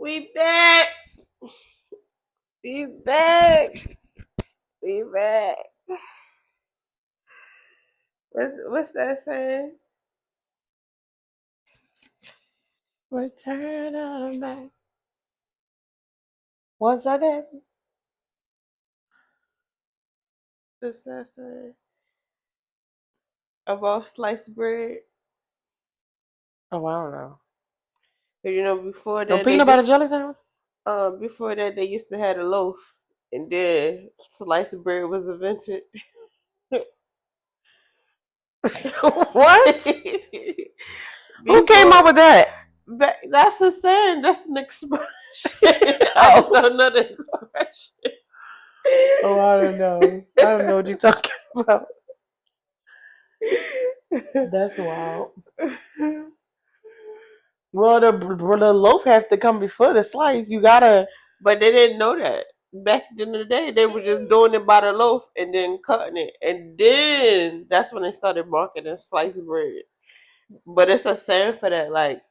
We back. We back. We back. What's that saying? Return of Mac. What's that? What's that saying? About sliced bread. Oh, I don't know. You know, before No that, peanut butter jelly sandwich? before that, they used to have a loaf, and then sliced bread was invented. What? Who came up with that? That's a saying. That's an expression. I just don't know the expression. Oh, I don't know. I don't know what you're talking about. That's wild. Well, the loaf has to come before the slice. You gotta. But they didn't know that. Back in the day, they were just doing it by the loaf and then cutting it. And then that's when they started marketing sliced bread. But it's a saying for that, like,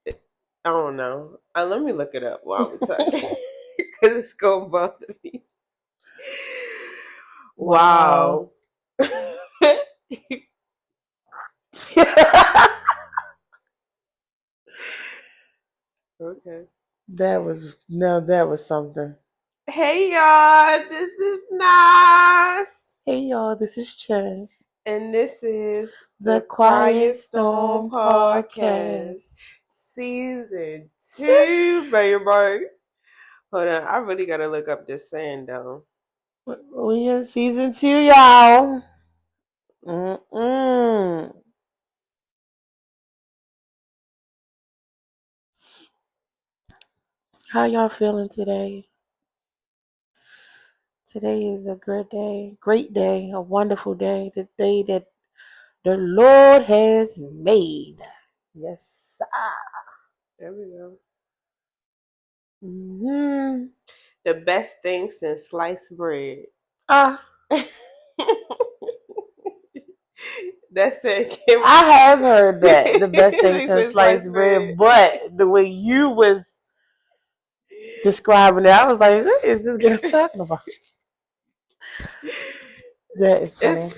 I don't know. Let me look it up while we're talking. Because it's going to bother me. Wow. Okay. That was something. Hey y'all, this is Nas. Hey y'all, this is Chen. And this is the QuietStorm Podcast. Season 2, baby. Hold on, I really gotta look up this saying though. We in season 2, y'all. Mm-mm. How y'all feeling today? Today is a great day, a wonderful day, the day that the Lord has made. Yes, sir. There we go. Mm-hmm. The best thing since sliced bread. That's it. I have heard that. The best thing since sliced bread, but the way you was describing it, I was like, what is this girl talking about? That is funny.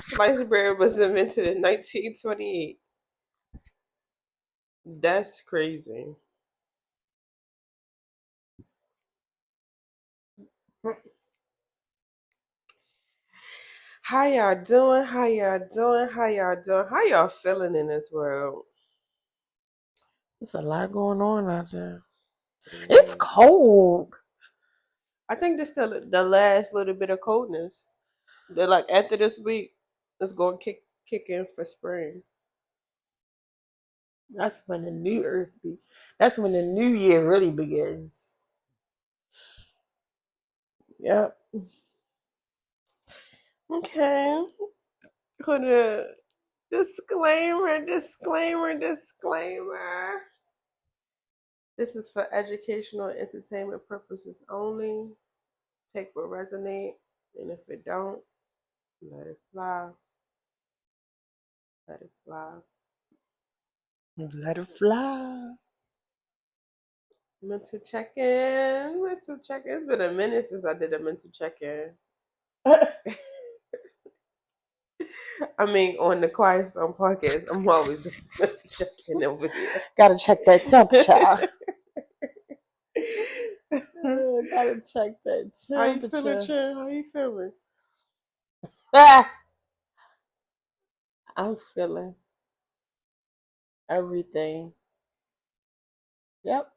Sliced bread was invented in 1928. That's crazy. How y'all doing? How y'all doing? How y'all doing? How y'all feeling in this world? There's a lot going on out there. It's cold. I think this is the last little bit of coldness. They're like after this week, it's going to kick in for spring. That's when the new earth be. That's when the new year really begins. Yep. Okay. Put a disclaimer. This is for educational and entertainment purposes only. Take what resonate, and if it don't, let it fly. Let it fly. Let it fly. Mental check-in. It's been a minute since I did a mental check-in. I mean, on the QuietStorm Podcast, I'm always doing mental check-in over here. Gotta check that temperature. Gotta check that temperature. How you feeling? I'm feeling everything. Yep.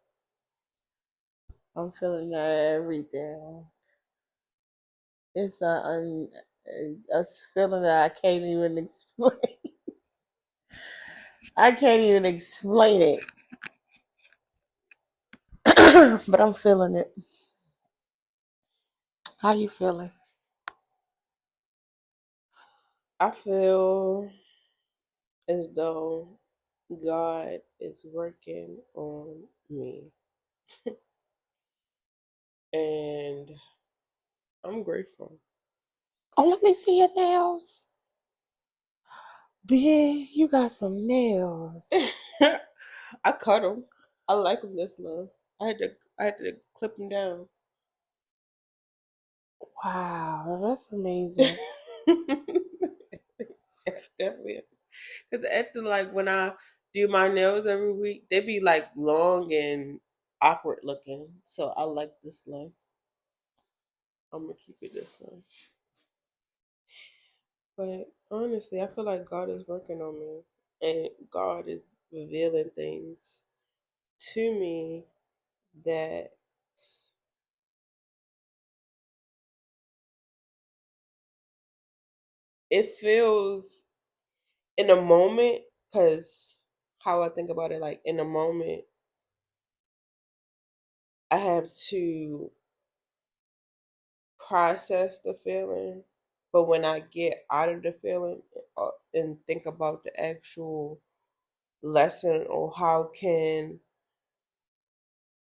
I'm feeling everything. It's a feeling that I can't even explain. I can't even explain it. But I'm feeling it. How you feeling? I feel as though God is working on me. And I'm grateful. Oh, let me see your nails. Big, you got some nails. I cut them. I like them this long. I had to clip them down. Wow, that's amazing. It's definitely because after like when I do my nails every week, they be like long and awkward looking. So I like this long. I'm gonna keep it this long. But honestly, I feel like God is working on me, and God is revealing things to me that it feels in a moment, because how I think about it, like in a moment, I have to process the feeling, but when I get out of the feeling and think about the actual lesson or how can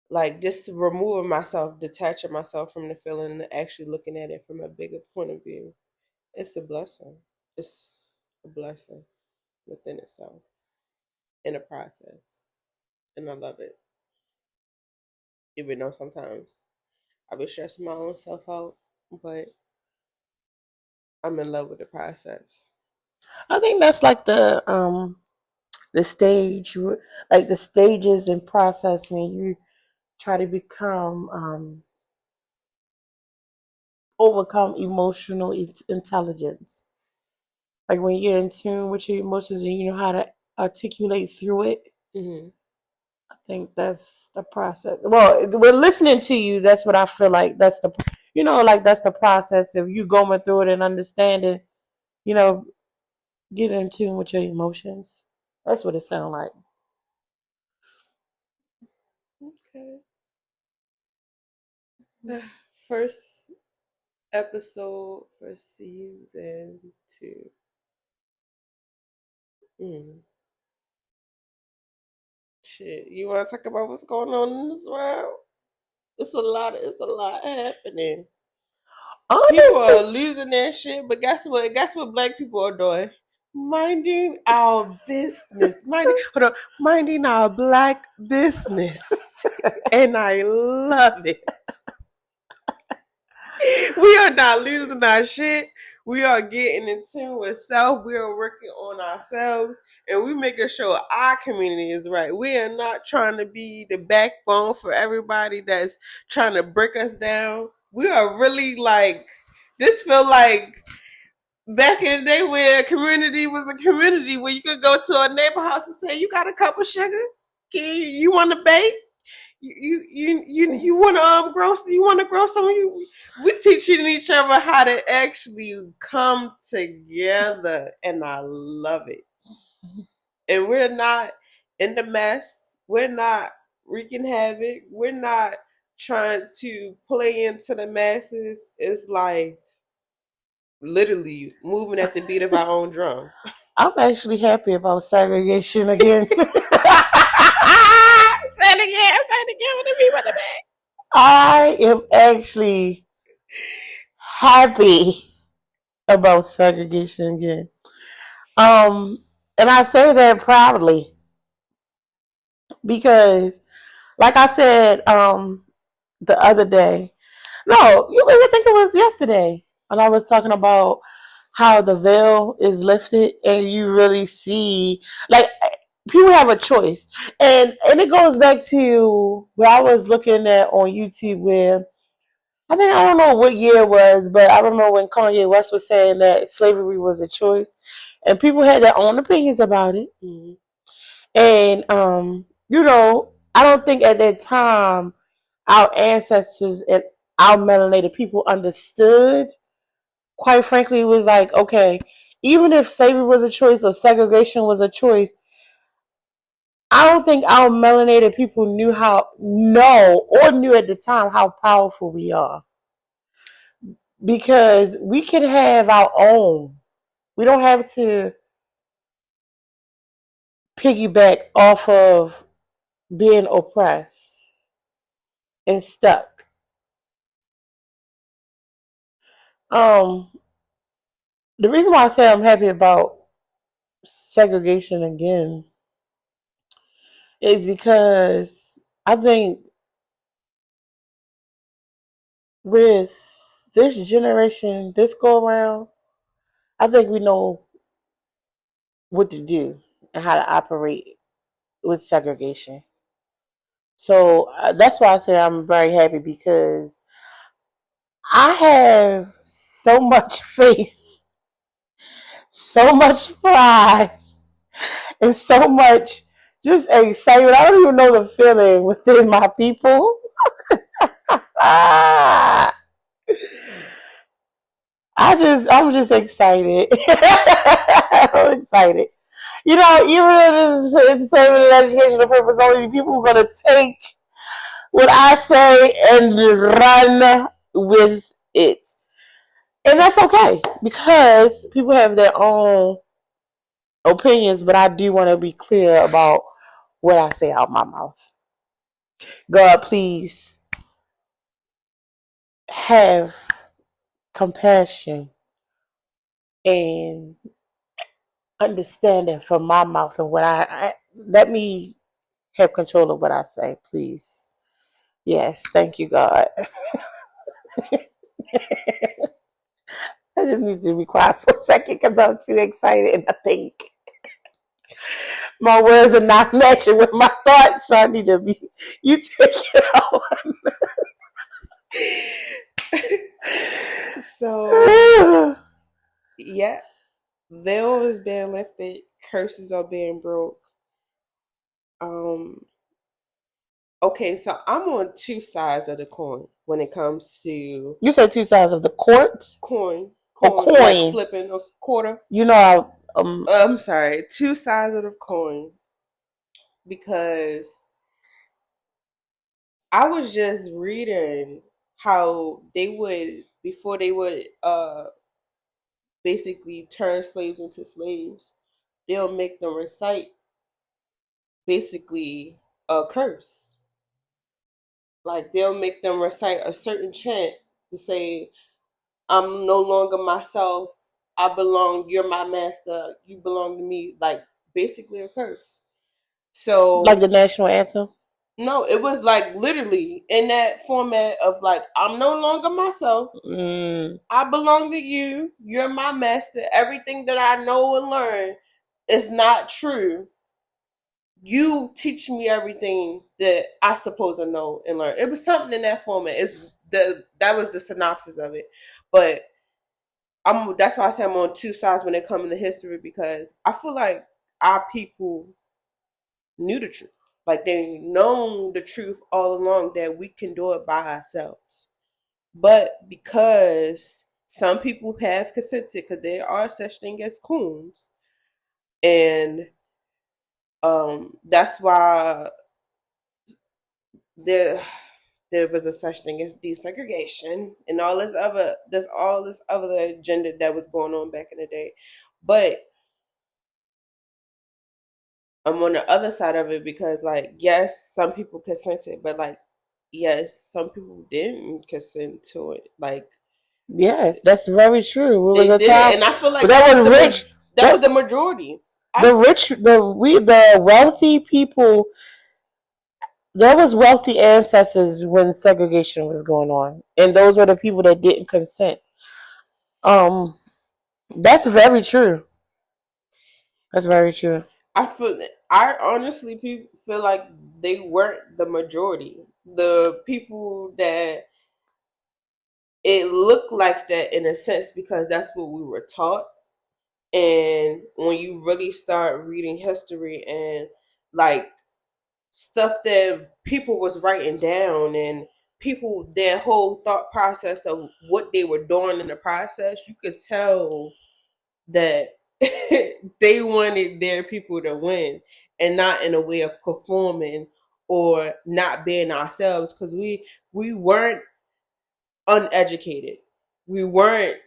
like just removing myself, detaching myself from the feeling and actually looking at it from a bigger point of view, it's a blessing. It's a blessing within itself in a process. And I love it. Even though sometimes I be stressing my own self out, but I'm in love with the process. I think that's like the stage, like the stages and process when you try to become overcome emotional intelligence. Like when you're in tune with your emotions and you know how to articulate through it. Mm-hmm. I think that's the process. Well, we're listening to you. That's what I feel like. That's the, like that's the process of you going through it and understanding. You know, getting in tune with your emotions. That's what it sounds like. Okay. First episode for season 2. Mm. Shit, you want to talk about what's going on in this world? It's a lot. It's a lot happening. People Honestly, are losing their shit, but guess what? Guess what? Black people are doing? Minding our business. Minding our black business, and I love it. We are not losing our shit. We are getting in tune with self. We are working on ourselves, and we making sure our community is right. We are not trying to be the backbone for everybody that's trying to break us down. We are really like this. Feel like back in the day where a community was a community where you could go to a neighbor house and say, "You got a cup of sugar? You want to bake? You want to grow? You want to grow some? We teaching each other how to actually come together, and I love it. And we're not in the mess. We're not wreaking havoc. We're not trying to play into the masses. It's like literally moving at the beat of our own drum. I'm actually happy about segregation again. Say it again. Say it again with the people in the back. I am actually happy about segregation again. And I say that proudly because, like I said, the other day, no, you even think it was yesterday, when I was talking about how the veil is lifted and you really see, like, people have a choice, and it goes back to what I was looking at on YouTube where I don't know what year it was, but I remember when Kanye West was saying that slavery was a choice, and people had their own opinions about it. Mm-hmm. And I don't think at that time our ancestors and our melanated people understood. Quite frankly, it was like, okay, even if slavery was a choice or segregation was a choice, I don't think our melanated people knew at the time how powerful we are. Because we can have our own. We don't have to piggyback off of being oppressed and stuck. Um, the reason why I say I'm happy about segregation again is because I think with this generation, this go around, I think we know what to do and how to operate with segregation. So that's why I say I'm very happy, because I have so much faith, so much pride, and so much just excitement. I don't even know the feeling within my people. I'm just excited. I'm excited. You know, even if this is entertainment and educational purpose only, people are gonna take what I say and run with it. And that's okay, because people have their own opinions, but I do want to be clear about what I say out my mouth. God, please have compassion and understanding for my mouth and what I let me have control of what I say, please. Yes, thank you, God. I just need to be quiet for a second because I'm too excited, and I think my words are not matching with my thoughts, so I need to be. You take it on. So, yeah, veil is being lifted, curses are being broke. Okay, so I'm on two sides of the coin when it comes to. You said two sides of the court? Coin, coin. like flipping a quarter. You know, I'm sorry, two sides of the coin, because I was just reading how they would, before they would basically turn slaves into slaves, they'll make them recite basically a curse. Like, they'll make them recite a certain chant to say, I'm no longer myself, I belong, you're my master, you belong to me. Like, basically a curse. So, like the national anthem? No, it was like literally in that format of like, I'm no longer myself. I belong to you. You're my master. Everything that I know and learn is not true. You teach me everything that I supposed to know and learn. It was something in that format. That was the synopsis of it. But that's why I say I'm on two sides when it comes to history, because I feel like our people knew the truth. Like, they known the truth all along, that we can do it by ourselves. But because some people have consented, because there are such thing as coons, and that's why there was a such thing as desegregation and all this other agenda that was going on back in the day. But I'm on the other side of it, because, like, yes, some people consented, but, like, yes, some people didn't consent to it. Like, yes, that's very true. They did, and I feel like that was rich. That was the majority. The wealthy people. There was wealthy ancestors when segregation was going on, and those were the people that didn't consent. That's very true. That's very true. I honestly feel like they weren't the majority. The people that it looked like that in a sense, because that's what we were taught. And when you really start reading history and like stuff that people was writing down, and people, their whole thought process of what they were doing in the process, you could tell that they wanted their people to win, and not in a way of conforming or not being ourselves, because we weren't uneducated, we weren't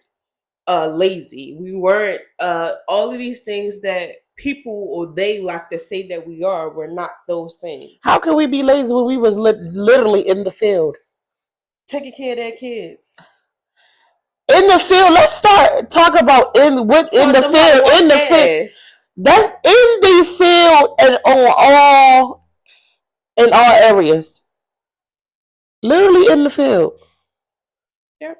lazy, we weren't all of these things that people or they like to say that we are. We're not those things. How can we be lazy when we was literally in the field taking care of their kids? In the field, let's start talk about in the field. That's in the field and on all in all areas. Literally in the field. Yep.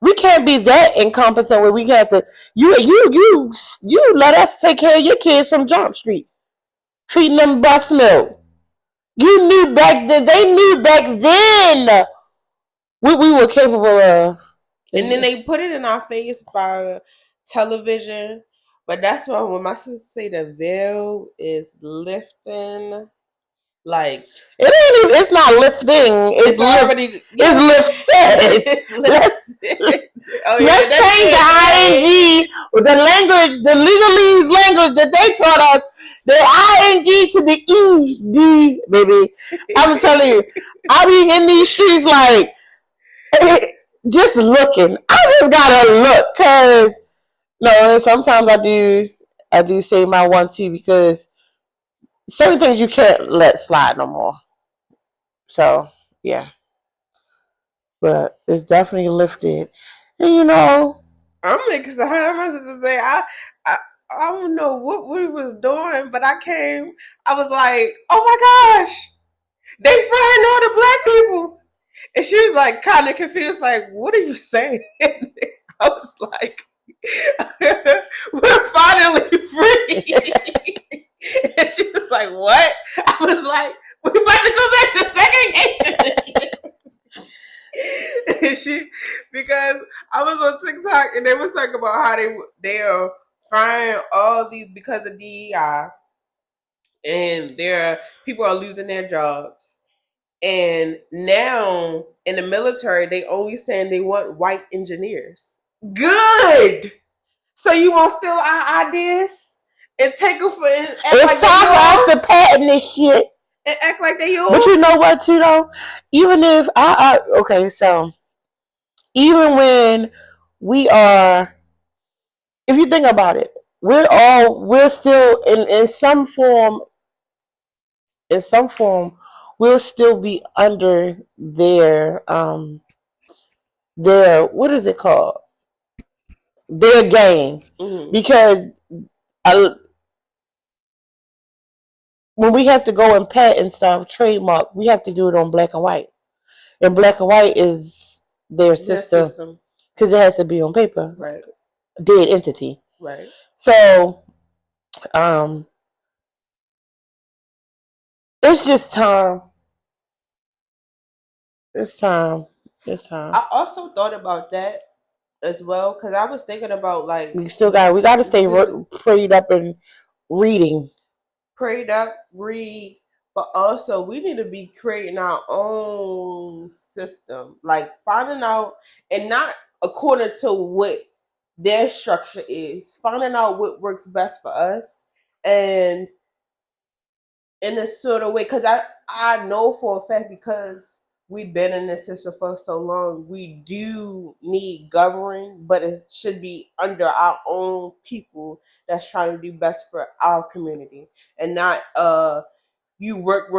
We can't be that incompetent where we have to. You let us take care of your kids from Jump Street, feeding them breast milk. You knew back then. They knew back then what we were capable of. And then they put it in our face by television. But that's why when my sister say the veil is lifting, like it ain't even. It's not lifting. It's already. It's lifted. Let's change the ing, the language, the legalese language that they taught us. The ing to the ed, baby. I'm telling you, I be in these streets like just looking. I just gotta look, cause no. Sometimes I do say my 1-2 because certain things you can't let slide no more. So yeah, but it's definitely lifted, and you know. I'm excited. My sister say I don't know what we was doing, but I was like, oh my gosh, they firing all the black people. And she was like kind of confused, like, what are you saying? I was like, we're finally free. And she was like, what? I was like, we're about to go back to segregation again. Because I was on TikTok and they was talking about how they are firing all these because of DEI, and people are losing their jobs. And now in the military, they only saying they want white engineers. Good. So you won't steal our ideas and take them for it? It's time for us to patent this shit and act like they yours. But you know what, too, though? Even if okay, so even when we are, if you think about it, we're still in some form. In some form, we'll still be under their what is it called? Their game, because when we have to go and patent stuff, trademark, we have to do it on black and white. And black and white is their system because it has to be on paper, right? Dead entity, right? So, it's just time. It's time. I also thought about that as well because I was thinking about like we got to stay prayed up and reading. Prayed up, read, but also we need to be creating our own system, like finding out and not according to what their structure is, finding out what works best for us, and in a sort of way, because I know for a fact, because we've been in this system for so long, we do need governing, but it should be under our own people that's trying to do best for our community, and not you work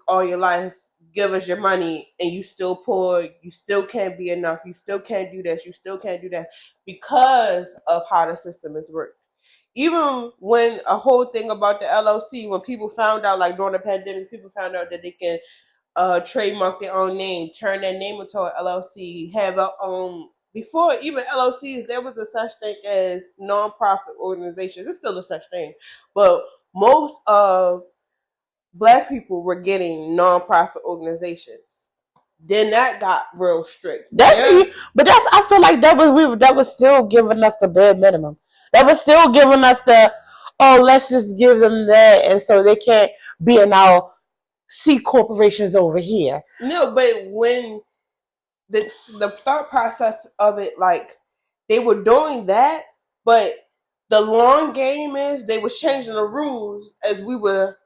all your life, give us your money, and you still poor, you still can't be enough, you still can't do this, you still can't do that, because of how the system is worked. Even when a whole thing about the LLC, when people found out, like during the pandemic, people found out that they can trademark their own name, turn their name into an LLC, have a before even LLCs, there was a such thing as non-profit organizations. It's still a such thing, but most of black people were getting non-profit organizations. Then that got real strict. But I feel like that was still giving us the bare minimum. That was still giving us let's just give them that, and so they can't be in our C corporations over here. No, but when the thought process of it, like they were doing that, but the long game is they was changing the rules as we were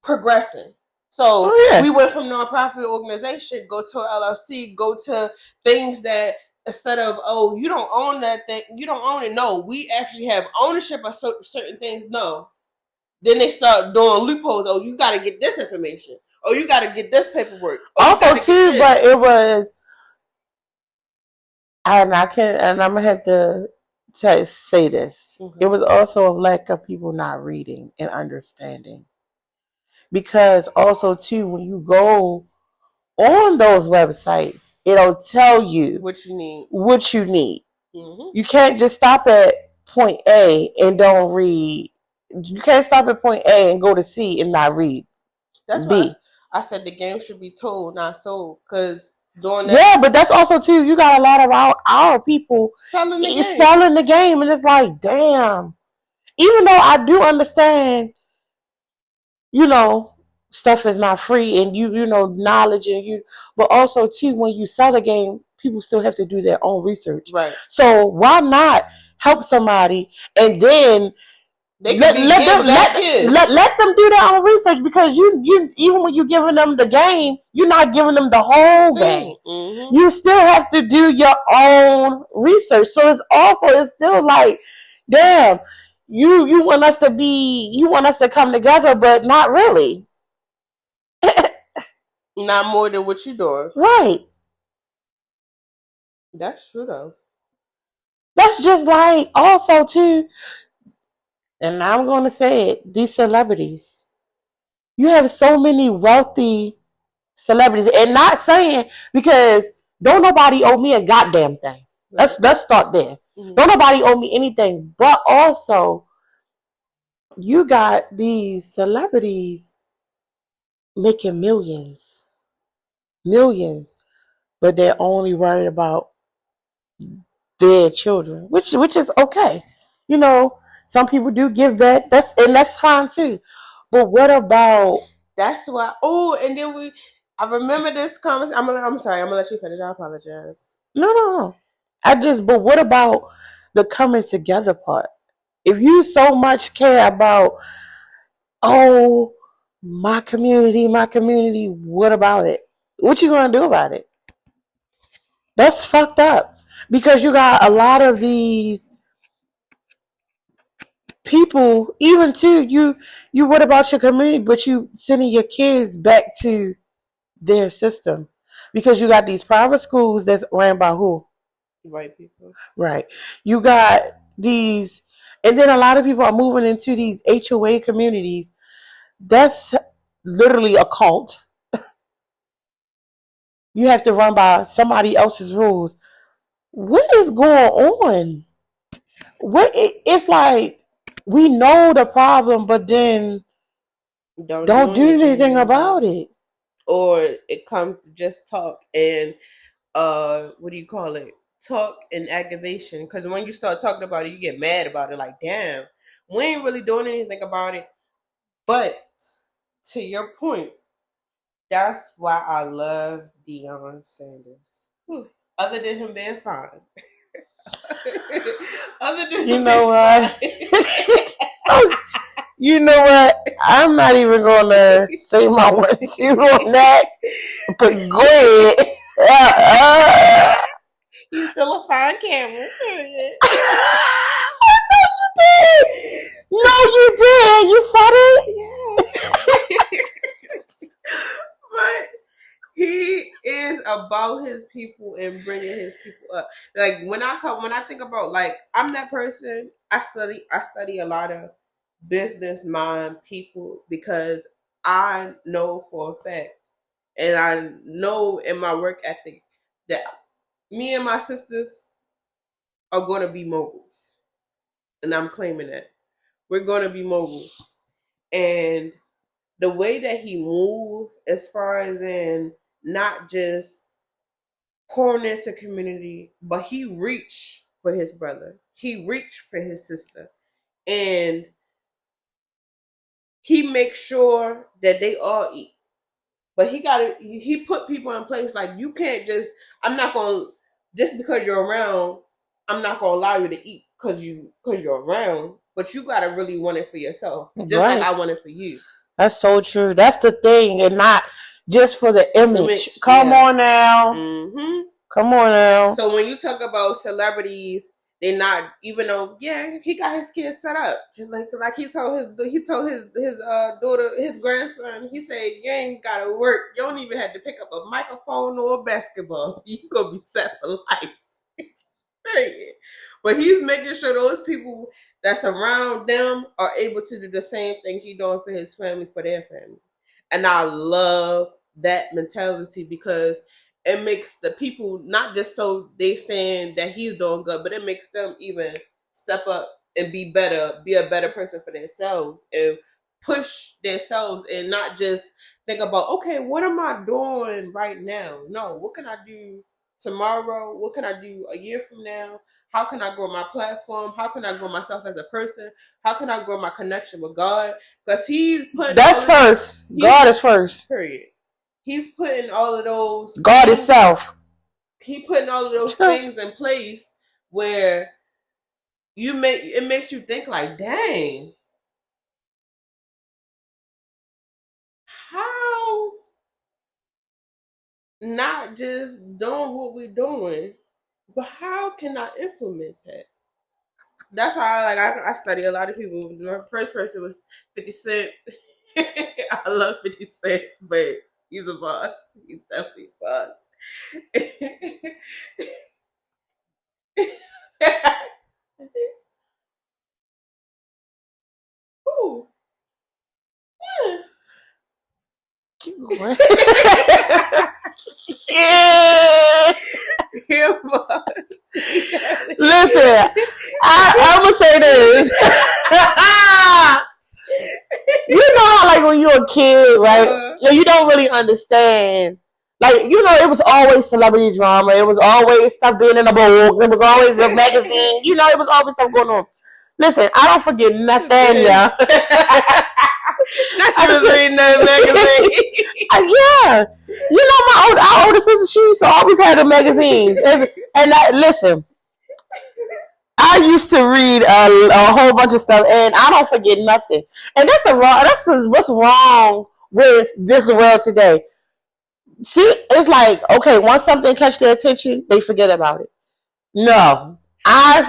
progressing. So we went from nonprofit organization, go to LLC, go to things that instead of, you don't own that thing, you don't own it. No, we actually have ownership of certain things. No. Then they start doing loopholes. Oh, you got to get this information. Oh, you got to get this paperwork. Also, too, but it was, and I'm going to have to say this. Mm-hmm. It was also a lack of people not reading and understanding. because also too, when you go on those websites, it'll tell you what you need. Mm-hmm. You can't just stop at point A and don't read. You can't stop at point A and go to C and not read. That's B. why I said the game should be told, not sold. Because doing that. Yeah, but that's also too, you got a lot of our people selling the game, and it's like, damn. Even though I do understand, stuff is not free, and knowledge, and but also too, when you sell the game, people still have to do their own research. Right. So why not help somebody and then let them do their own research, because you even when you're giving them the game, you're not giving them the whole game. Mm-hmm. You still have to do your own research. So it's still like, damn, you want us to come together, but not really. Not more than what you're doing. Right. That's true though. That's just like also too, and I'm going to say it, these celebrities. You have so many wealthy celebrities, and not saying, because don't nobody owe me a goddamn thing. Right. Let's start there. Mm-hmm. Don't nobody owe me anything, but also you got these celebrities making millions, but they're only worried about their children, which is okay. Some people do give back. That's fine too. But what about? That's why. Oh, and then I remember this conversation. I'm sorry. I'm gonna let you finish. I apologize. No. But what about the coming together part? If you so much care about, my community, what about it? What you gonna do about it? That's fucked up, because you got a lot of these people, even too, you what about your community, but you sending your kids back to their system, because you got these private schools that's ran by who? White people. Right. You got these, and then a lot of people are moving into these HOA communities. That's literally a cult. You have to run by somebody else's rules. What is going on? It's like, we know the problem, but then don't do anything about it. Or it comes to just talk and what do you call it? Talk and aggravation. Because when you start talking about it, you get mad about it. Like, damn, we ain't really doing anything about it. But to your point, that's why I love Deion Sanders. Other than him being fine. Other than you know what? You know what? I'm not even going to say my 1, 2 on that. But go ahead. He's still a fine camera. No, you did. You said it. Yeah. But he is about his people and bringing his people up. Like when I think about, like, I'm that person. I study a lot of business mind people, because I know for a fact, and I know in my work ethic, that me and my sisters are going to be moguls. And I'm claiming that. We're going to be moguls. And the way that he moved, as far as in not just pouring into community, but he reached for his brother. He reached for his sister. And he makes sure that they all eat. But he put people in place. Like, you can't just, just because you're around, I'm not going to allow you to eat because you're around. But you got to really want it for yourself. Just right. Like I want it for you. That's so true. That's the thing. And not just for the image. Come on now. Mm-hmm. Come on now. So when you talk about celebrities, they're not, even though, yeah, he got his kids set up. Like he told his daughter, his grandson, he said, you ain't gotta work. You don't even have to pick up a microphone or a basketball. You gonna be set for life. But he's making sure those people that's around them are able to do the same thing he doing for his family, for their family. And I love that mentality because it makes the people not just so they stand that he's doing good, but it makes them even step up and be better, be a better person for themselves and push themselves and not just think about, okay, what am I doing right now? No, what can I do tomorrow? What can I do a year from now? How can I grow my platform? How can I grow myself as a person? How can I grow my connection with God? Because he's putting that's first. God is first. Period. He's putting all of those God things, itself. He putting all of those things in place where it makes you think like, dang, how not just doing what we're doing, but how can I implement that? That's why I study a lot of people. My first person was 50 Cent. I love 50 Cent, but he's a boss. He's definitely a boss. Ooh. Yeah. Keep going. Yeah. Listen, I'm gonna say this. You know how, like, when you're a kid, right? You don't really understand. Like, you know, it was always celebrity drama. It was always stuff being in the books. It was always a magazine. You know, it was always stuff going on. Listen, I don't forget nothing, y'all. Not she was reading that magazine. Yeah. You know, our older sister, she used to always have the magazines. And listen, I used to read a whole bunch of stuff, and I don't forget nothing. And that's what's wrong with this world today. See, it's like, okay, once something catch their attention, they forget about it. No, I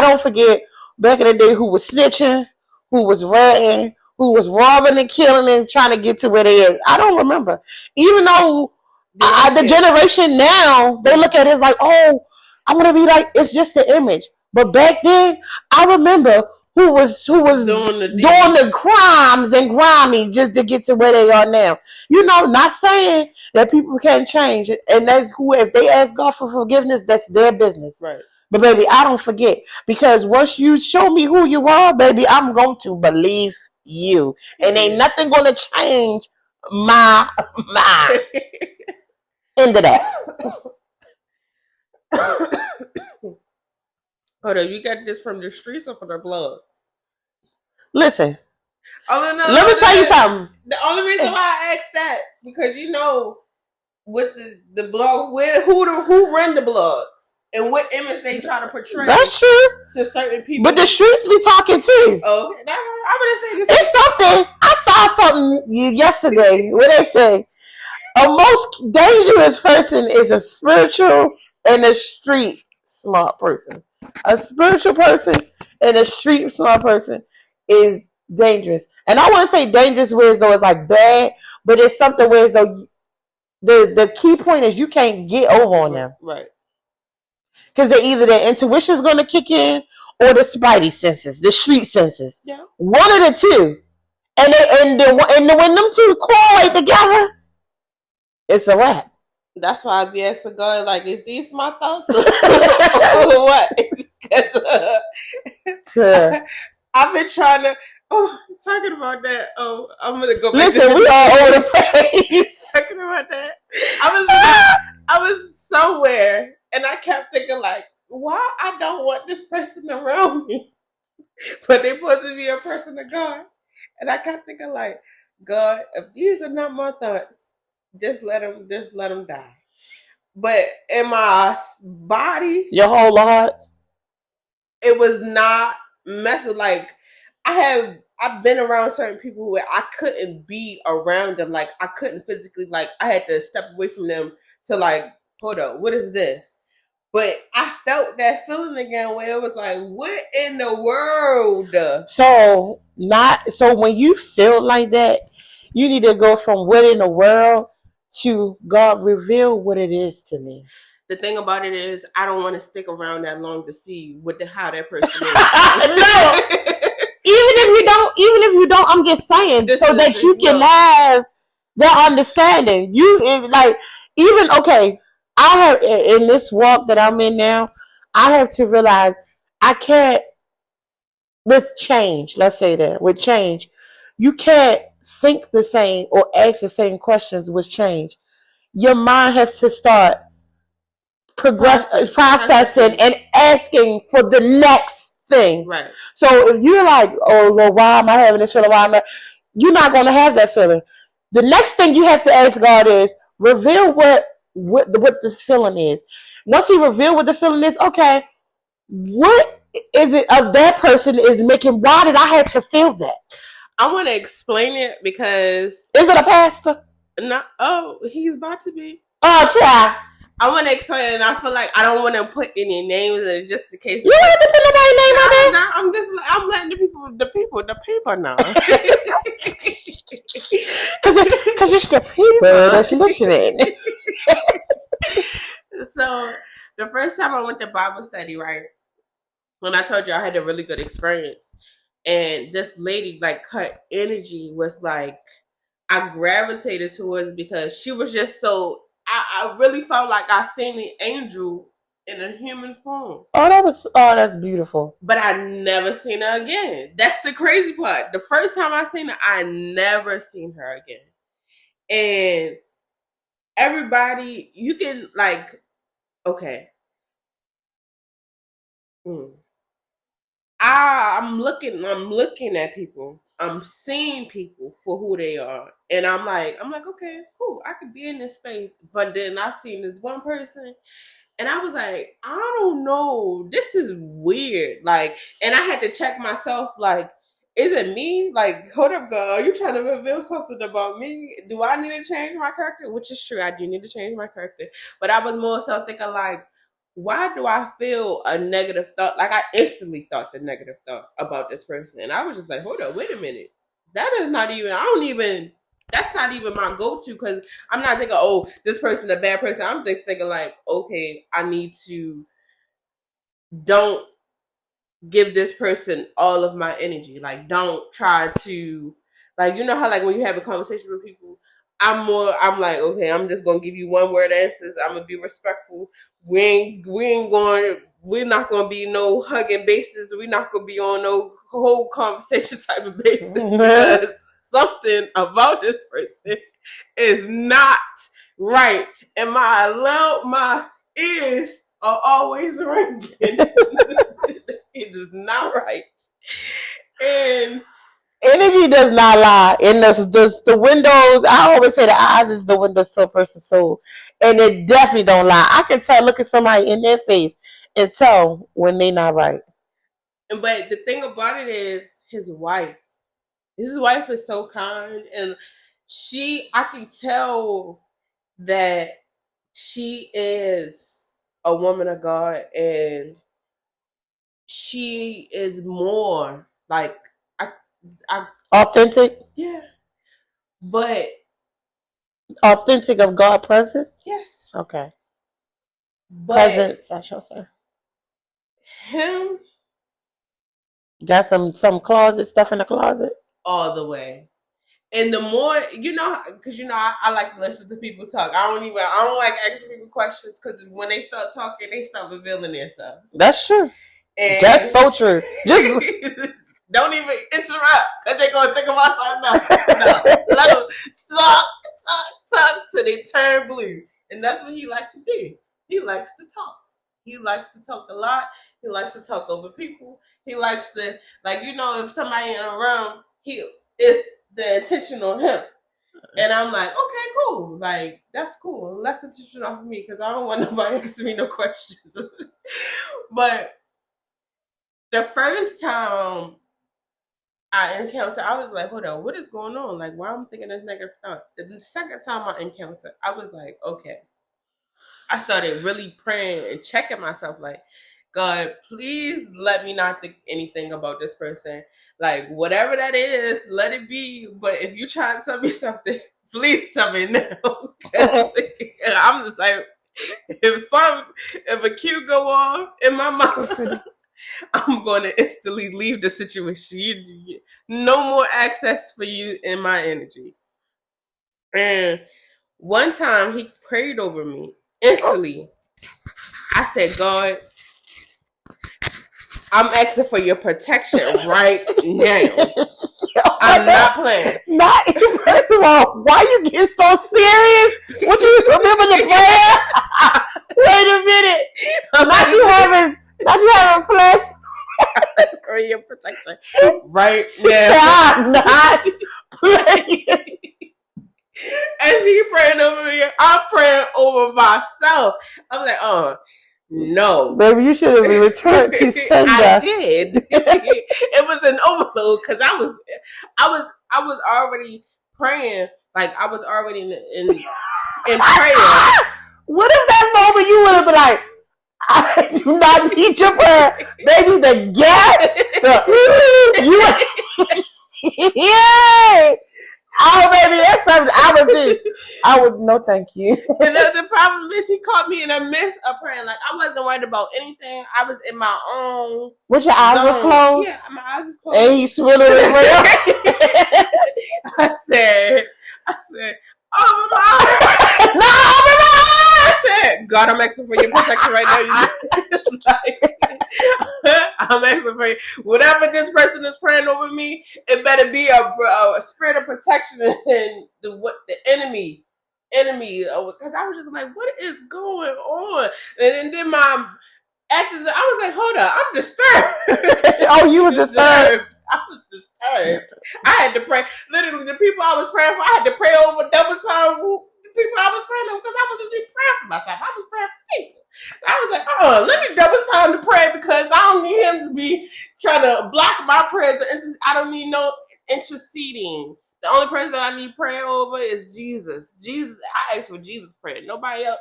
don't forget back in the day who was snitching, who was ratting, who was robbing and killing and trying to get to where they is. I don't remember. Even though the generation now, they look at it as like, oh, I want to be like, it's just the image. But back then, I remember who was doing the crimes and grimy just to get to where they are now. You know, not saying that people can't change, and if they ask God for forgiveness, that's their business. Right. But baby, I don't forget, because once you show me who you are, baby, I'm going to believe you, and ain't nothing going to change my mind. Into that. Hold on, you got this from the streets or from the blogs? Listen. Let me tell you something. The only reason why I asked that, because you know, with the blog, who run the blogs and what image they try to portray. That's true. To certain people. But the streets be talking too. Okay, I'm gonna say this. It's something. I saw something yesterday where they say a most dangerous person is a spiritual and a street smart person. A spiritual person and a street smart person is dangerous. And I want to say dangerous where as though it's like bad, but it's something where as though the key point is you can't get over on them. Right. Because either their intuition is going to kick in or the spidey senses, the street senses. Yeah. One of the two. And when them two correlate together, it's a wrap. That's why I be asking God, like, is these my thoughts or what? Because I've been trying to. Oh, talking about that. Oh, I'm gonna go back. Listen, we all over the place. Talking about that. I was somewhere and I kept thinking like, why I don't want this person around me, but they supposed to be a person of God, and I kept thinking like, God, if these are not my thoughts, just let them die. But in my body, your whole life, it was not messing. Like I've been around certain people where I couldn't be around them. Like I couldn't physically. Like I had to step away from them to like, hold up, what is this? But I felt that feeling again where it was like, what in the world? So when you feel like that, you need to go from what in the world to God, reveal what it is to me. The thing about it is, I don't want to stick around that long to see how that person is. No. Even if you don't, I'm just saying, so that you can have Their understanding. You is like even okay. I have in this walk that I'm in now. I have to realize I can't with change. Let's say that with change, you can't think the same or ask the same questions with change. Your mind has to start processing and asking for the next thing. Right. So if you're like, oh, well, why am I having this feeling? Why am I? You're not going to have that feeling. The next thing you have to ask God is reveal what the feeling is. Once He reveals what the feeling is, okay, what is it of that person is making? Why did I have to feel that? I want to explain it because is it a pastor? No. Oh, he's about to be. Oh, yeah. I want to explain, and I feel like I don't want to put any names in just in case. You want to put nobody's name on there? No, I'm letting the people know. Because it's the people that's listening. So, the first time I went to Bible study, right, when I told you I had a really good experience, and this lady, like, her energy was like, I gravitated towards because she was just so. I really felt like I seen the angel in a human form. That's beautiful. But I never seen her again. That's the crazy part. The first time I seen her, I never seen her again. And everybody, you can like, okay. I'm looking at people. I'm seeing people for who they are. And I'm like, okay, cool. I could be in this space. But then I seen this one person and I was like, I don't know. This is weird. Like, and I had to check myself, like, is it me? Like, hold up, girl. Are you trying to reveal something about me? Do I need to change my character? Which is true. I do need to change my character. But I was more so thinking like, why do I feel a negative thought? Like I instantly thought the negative thought about this person. And I was just like, hold up, wait a minute. That is not even, that's not even my go-to because I'm not thinking, oh, this person's a bad person. I'm just thinking like, okay, I need to don't give this person all of my energy. Like don't try to, like, you know how like when you have a conversation with people, I'm like, okay, I'm just gonna give you one word answers. I'm gonna be respectful. We're not gonna be no hugging basis. We're not gonna be on no whole conversation type of basis because something about this person is not right. And my ears are always ringing. It is not right. And energy does not lie. And the windows, I always say the eyes is the windows to a person's soul. And it definitely don't lie. I can tell, look at somebody in their face and tell when they not right. But the thing about it is his wife. His wife is so kind. And I can tell that she is a woman of God. And she is more like, authentic? Yeah. But authentic of God present? Yes. Okay. But presence, I shall say. Him got some closet stuff in the closet? All the way. And the more, because I like to listen to people talk. I don't like asking people questions because when they start talking, they start revealing themselves. That's true. And that's so true. Just don't even interrupt because they're going to think about something else. No. Let them talk till they turn blue. And that's what he likes to do. He likes to talk. He likes to talk a lot. He likes to talk over people. He likes to, if somebody in a room, it's the attention on him. And I'm like, okay, cool. Like, that's cool. Less attention off of me because I don't want nobody asking me no questions. But the first time I encountered, I was like, hold on, what is going on? Like, why am I thinking this negative thought? The second time I encountered, I was like, okay. I started really praying and checking myself, like, God, please let me not think anything about this person. Like, whatever that is, let it be. But if you try to tell me something, please tell me now. I'm just like, if a cue go off in my mouth, I'm going to instantly leave the situation. No more access for you in my energy. And one time he prayed over me instantly. I said, God, I'm asking for your protection right now. I'm not playing. First of all, why you get so serious? Would you remember the prayer? Wait a minute. Not you having flesh. For your protection right now. I'm not playing. As he praying over me, I'm praying over myself. I'm like, no. Baby, you should have returned to sender. I did. It was an overload because I was already praying. Like I was already in prayer. What if that moment you would have been like, I do not need your prayer. Baby, the gas. Yay! Oh, baby, that's something I would do. I would, no thank you. And the problem is he caught me in the midst of praying. Like, I wasn't worried about anything. I was in my own With your eyes was closed? Yeah, my eyes was closed. And he swindled it. I said, oh, my eyes. No, I said, God, I'm asking for your protection right now. I'm asking for you. Whatever this person is praying over me, it better be a spirit of protection and the enemy. Because I was just like, what is going on? And then after that, I was like, hold up, I'm disturbed. Oh, you were disturbed. I was disturbed. I had to pray. Literally, the people I was praying for, I had to pray over double time. The people I was praying over because I wasn't even praying for myself. I was praying for people. So I was like, let me double time to pray because I don't need him to be trying to block my prayers. I don't need no interceding. The only person that I need prayer over is Jesus. Jesus, I ask for Jesus prayer. Nobody else.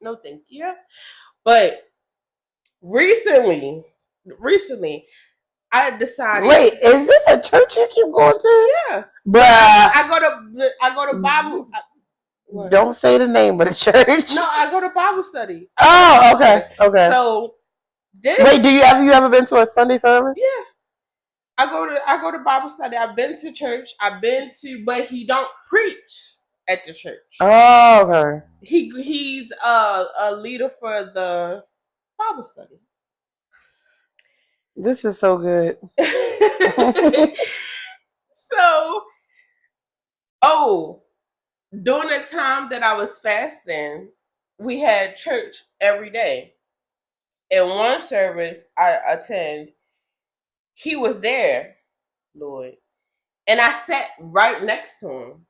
No, thank you. But recently, I decided. Wait, is this a church you keep going to? Yeah, but I go to Bible. What? Don't say the name of the church. No, I go to Bible study. Oh, okay. So wait, have you ever been to a Sunday service? Yeah, I go to Bible study. I've been to church. But he don't preach at the church. Oh, okay. He's a leader for the Bible study. This is so good. During the time that I was fasting, we had church every day. In one service I attend, he was there, Lord. And I sat right next to him.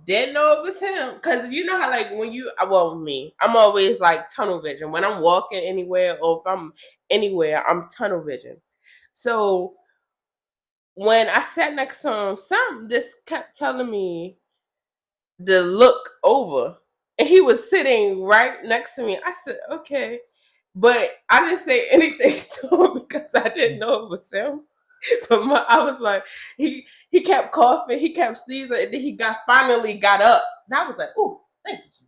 Didn't know it was him. Because you know how, like, I'm always like tunnel vision. When I'm walking anywhere or if I'm anywhere, I'm tunnel vision. So when I sat next to him, something just kept telling me to look over. And he was sitting right next to me. I said, okay. But I didn't say anything to him because I didn't know it was him. But I was like, he kept coughing, he kept sneezing, and then he finally got up. And I was like, oh, thank you.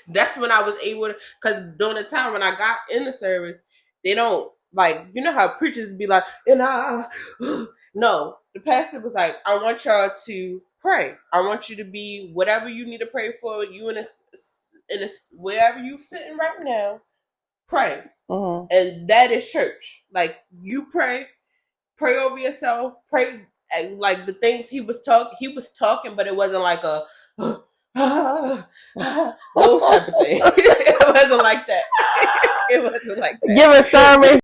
That's when I was able to, because during the time when I got in the service, they don't, like, you know how preachers be like, no, the pastor was like, I want y'all to pray. I want you to be whatever you need to pray for. You in a wherever you sitting right now, pray. Mm-hmm. And that is church. Like, you pray over yourself, pray like the things he was talking, but it wasn't like a those type of thing. It wasn't like that. It wasn't like that. Give a sermon.